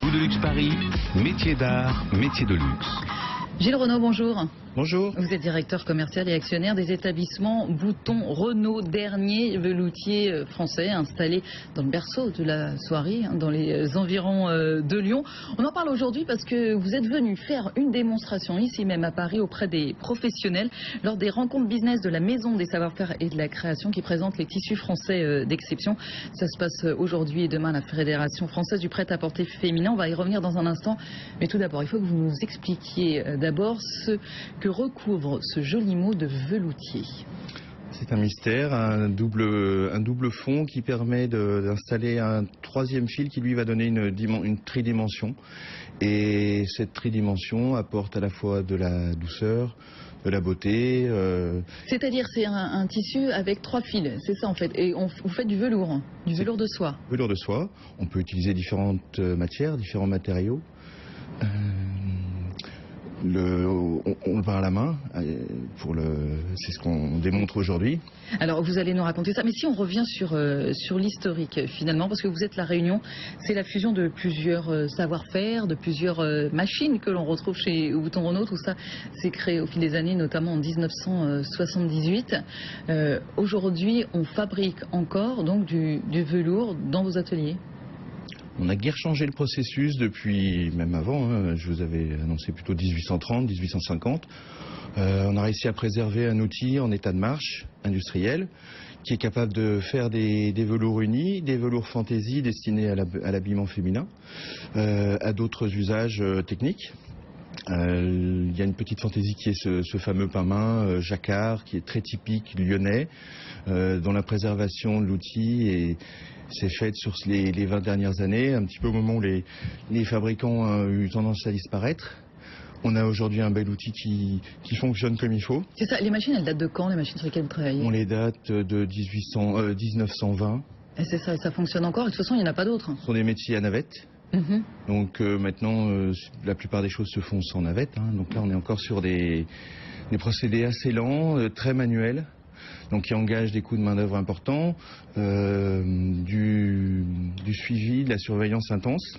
Rendez-vous de Luxe Paris, métier d'art, métier de luxe. Gilles Renaud, bonjour. Bonjour. Vous êtes directeur commercial et actionnaire des établissements Bouton Renaud, dernier veloutier français installé dans le berceau de la soierie, dans les environs de Lyon. On en parle aujourd'hui parce que vous êtes venu faire une démonstration ici même à Paris auprès des professionnels lors des rencontres business de la Maison des savoir-faire et de la création qui présente les tissus français d'exception. Ça se passe aujourd'hui et demain à la Fédération française du prêt-à-porter féminin. On va y revenir dans un instant. Mais tout d'abord, il faut que vous nous expliquiez d'abord ce que recouvre ce joli mot de veloutier. C'est un mystère, un double fond qui permet d'installer un troisième fil qui lui va donner une tridimension. Et cette tridimension apporte à la fois de la douceur, de la beauté. C'est-à-dire c'est un tissu avec 3 fils, c'est ça en fait. Et vous faites du velours de soie. Velours de soie. On peut utiliser différentes matières, différents matériaux. On le peint à la main, c'est ce qu'on démontre aujourd'hui. Alors vous allez nous raconter ça, mais si on revient sur l'historique finalement, parce que vous êtes la réunion, c'est la fusion de plusieurs savoir-faire, de plusieurs machines que l'on retrouve chez Bouton Renaud. Tout ça s'est créé au fil des années, notamment en 1978. Aujourd'hui, on fabrique encore donc du velours dans vos ateliers. On a guère changé le processus depuis, même avant, hein, je vous avais annoncé plutôt 1830, 1850. On a réussi à préserver un outil en état de marche industriel qui est capable de faire des velours unis, des velours fantaisie destinés à l'habillement féminin, à d'autres usages techniques. Il y a une petite fantaisie qui est ce fameux pain-main jacquard qui est très typique lyonnais, dont la préservation de l'outil s'est faite sur les 20 dernières années, un petit peu au moment où les fabricants ont eu tendance à disparaître. On a aujourd'hui un bel outil qui fonctionne comme il faut. C'est ça, les machines, elles datent de quand, les machines sur lesquelles vous travaillez? On les date de 1920. Et c'est ça, et ça fonctionne encore, et de toute façon, il n'y en a pas d'autres. Ce sont des métiers à navette. Donc maintenant, la plupart des choses se font sans navette. Hein. Donc là, on est encore sur des procédés assez lents, très manuels. Donc qui engagent des coûts de main-d'œuvre importants, du suivi, de la surveillance intense.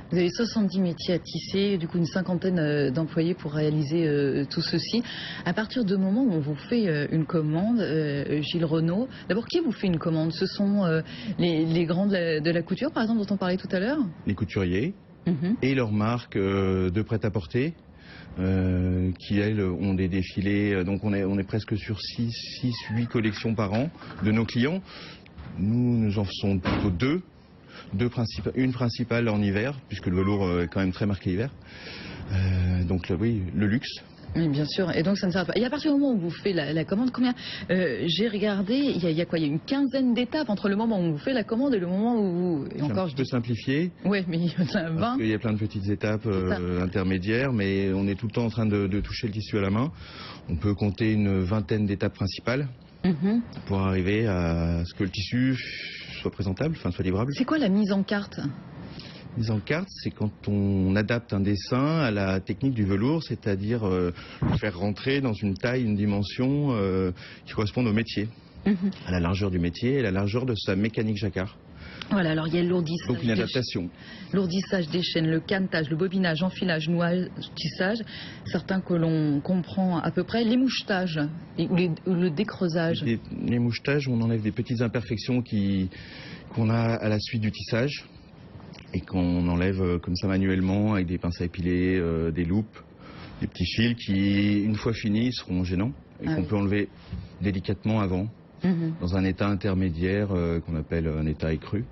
Vous avez 70 métiers à tisser, du coup une cinquantaine d'employés pour réaliser tout ceci. À partir du moment où on vous fait une commande, Gilles Renaud, d'abord qui vous fait une commande? Ce sont les grands de la couture, par exemple, dont on parlait tout à l'heure? Les couturiers et leurs marques de prêt-à-porter. Qui elles ont des défilés, donc on est presque sur 6-8 collections par an de nos clients. Nous en faisons plutôt une principale en hiver, puisque le velours est quand même très marqué hiver. Donc oui, le luxe. Oui, bien sûr, et donc ça ne sert pas. Et à partir du moment où vous faites la commande, combien j'ai regardé, il y a quoi? Il y a une quinzaine d'étapes entre le moment où vous faites la commande et le moment où vous... C'est un petit peu simplifié. Oui, mais il y en a 20. Parce qu'il y a plein de petites étapes intermédiaires, mais on est tout le temps en train de toucher le tissu à la main. On peut compter une vingtaine d'étapes principales pour arriver à ce que le tissu soit présentable, enfin soit livrable. C'est quoi la mise en carte? Mise en carte, c'est quand on adapte un dessin à la technique du velours, c'est-à-dire le faire rentrer dans une taille, une dimension qui correspondent au métier, à la largeur du métier et à la largeur de sa mécanique jacquard. Voilà, alors il y a l'ourdissage. Donc une adaptation. L'ourdissage des chaînes, le cannetage, le bobinage, enfilage, nouage, tissage, certains que l'on comprend à peu près, les mouchetages ou le décreusage. Les mouchetages, on enlève des petites imperfections qu'on a à la suite du tissage. Et qu'on enlève comme ça manuellement avec des pinces à épiler, des loupes, des petits fils qui, une fois finis, seront gênants et qu'on peut enlever délicatement avant, dans un état intermédiaire qu'on appelle un état écru.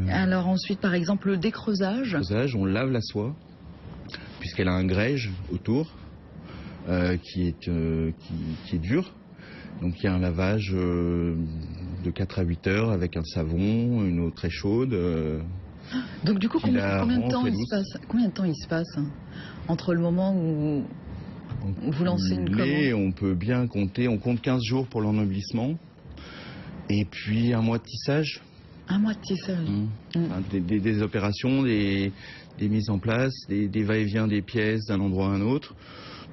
Alors ensuite, par exemple, le décreusage. Le décreusage, on lave la soie, puisqu'elle a un grège autour qui est dur. Donc il y a un lavage de 4 à 8 heures avec un savon, une eau très chaude. Donc du coup, combien de temps il se passe entre le moment où vous lancez une commande? On peut bien compter, on compte 15 jours pour l'ennoblissement et puis un mois de tissage. Un mois de tissage. Enfin, des opérations, des mises en place, des va-et-vient des pièces d'un endroit à un autre.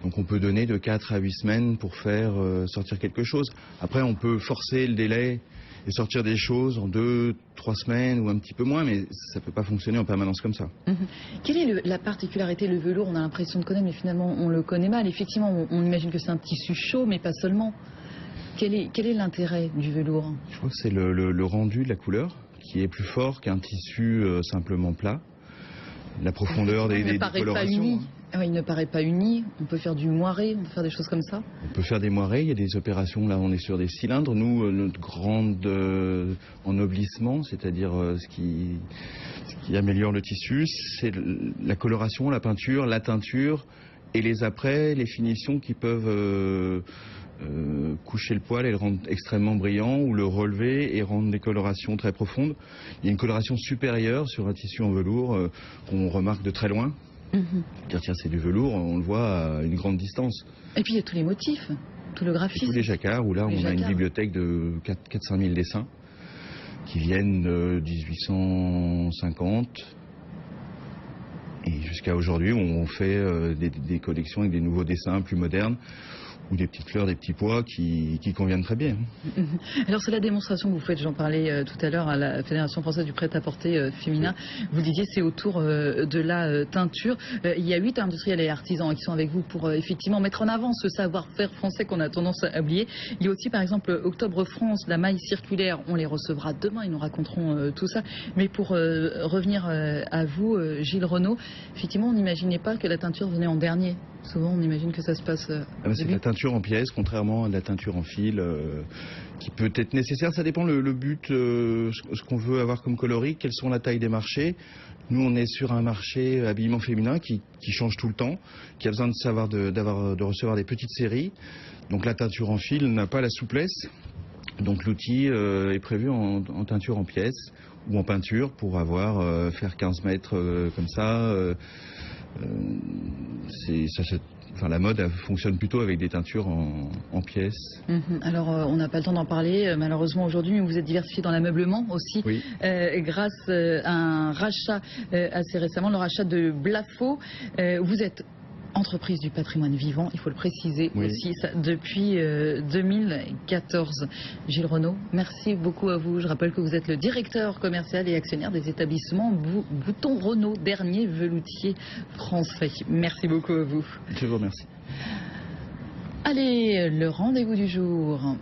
Donc on peut donner de 4 à 8 semaines pour faire sortir quelque chose. Après on peut forcer le délai et sortir des choses en 2-3 semaines ou un petit peu moins, mais ça peut pas fonctionner en permanence comme ça. Quelle est la particularité, le velours? On a l'impression de connaître, mais finalement on le connaît mal. Effectivement, on imagine que c'est un tissu chaud, mais pas seulement. Quel est l'intérêt du velours? Je crois que c'est le rendu de la couleur qui est plus fort qu'un tissu simplement plat. La profondeur des colorations. Il ne paraît pas uni. On peut faire du moiré, on peut faire des choses comme ça. On peut faire des moirés, il y a des opérations, là on est sur des cylindres. Nous, notre grande ennoblissement, c'est-à-dire ce qui améliore le tissu, c'est la coloration, la peinture, la teinture et les apprêts, les finitions qui peuvent coucher le poil et le rendre extrêmement brillant ou le relever et rendre des colorations très profondes. Il y a une coloration supérieure sur un tissu en velours qu'on remarque de très loin. Dire tiens c'est du velours, on le voit à une grande distance. Et puis il y a tous les motifs, tout le graphisme. Tous les jacquards, où là on a une bibliothèque de 400 000 dessins qui viennent de 1850 et jusqu'à aujourd'hui où on fait des collections avec des nouveaux dessins plus modernes ou des petites fleurs, des petits pois qui conviennent très bien. Alors c'est la démonstration que vous faites, j'en parlais tout à l'heure à la Fédération française du prêt-à-porter féminin. Vous disiez c'est autour de la teinture. Il y a 8 industriels et artisans qui sont avec vous pour effectivement mettre en avant ce savoir-faire français qu'on a tendance à oublier. Il y a aussi par exemple Octobre France, la maille circulaire, on les recevra demain, ils nous raconteront tout ça. Mais pour revenir à vous, Gilles Renaud, effectivement on n'imaginait pas que la teinture venait en dernier. Souvent on imagine que ça se passe c'est la teinture en pièces, contrairement à la teinture en fil, qui peut être nécessaire. Ça dépend le but, ce qu'on veut avoir comme coloris, quelles sont la taille des marchés. Nous, on est sur un marché habillement féminin qui change tout le temps, qui a besoin de recevoir des petites séries. Donc la teinture en fil n'a pas la souplesse. Donc l'outil est prévu en teinture en pièces ou en peinture pour faire 15 mètres comme ça. La mode fonctionne plutôt avec des teintures en pièces. Alors, on n'a pas le temps d'en parler malheureusement aujourd'hui, mais vous êtes diversifié dans l'ameublement aussi, oui. Grâce à un rachat assez récemment, le rachat de Blafo. Vous êtes entreprise du patrimoine vivant, il faut le préciser aussi, ça, depuis 2014. Gilles Renaud, merci beaucoup à vous. Je rappelle que vous êtes le directeur commercial et actionnaire des établissements Bouton Renaud, dernier veloutier français. Merci beaucoup à vous. Je vous remercie. Allez, le rendez-vous du jour.